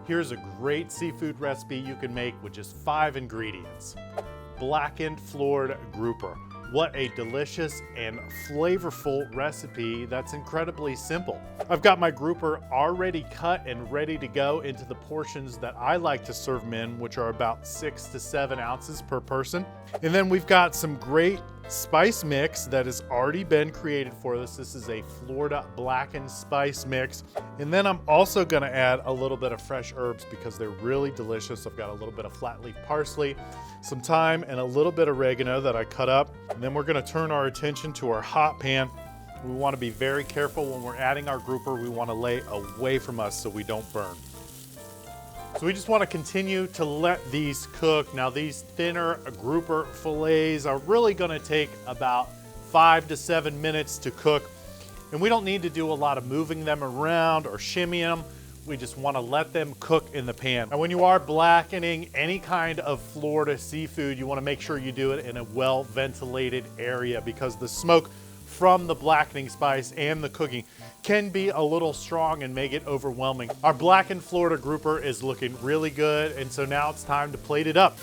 Here's a great seafood recipe you can make with just 5 ingredients. Blackened floored grouper. What a delicious and flavorful recipe that's incredibly simple. I've got my grouper already cut and ready to go into the portions that I like to serve them in, which are about 6 to 7 ounces per person. And then we've got some great spice mix that has already been created for this. This is a Florida blackened spice mix. And then I'm also gonna add a little bit of fresh herbs because they're really delicious. I've got a little bit of flat leaf parsley, some thyme, and a little bit of oregano that I cut up. And then we're gonna turn our attention to our hot pan. We wanna be very careful when we're adding our grouper. We wanna lay away from us so we don't burn. So we just want to continue to let these cook. Now these thinner grouper fillets are really going to take about 5 to 7 minutes to cook. And we don't need to do a lot of moving them around or shimmying them. We just want to let them cook in the pan. And when you are blackening any kind of Florida seafood, you want to make sure you do it in a well-ventilated area because the smoke from the blackening spice and the cooking can be a little strong and make it overwhelming. Our blackened Florida grouper is looking really good, and so now it's time to plate it up.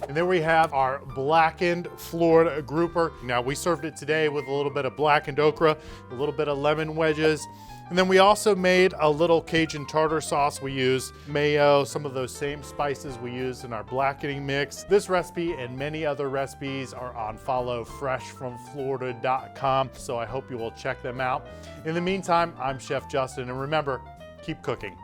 And there we have our blackened Florida grouper. Now we served it today with a little bit of blackened okra, a little bit of lemon wedges, and then we also made a little Cajun tartar sauce. We used mayo, some of those same spices we used in our blackening mix. This recipe and many other recipes are on followfreshfromflorida.com, so I hope you will check them out. In the meantime, I'm Chef Justin, and remember, keep cooking.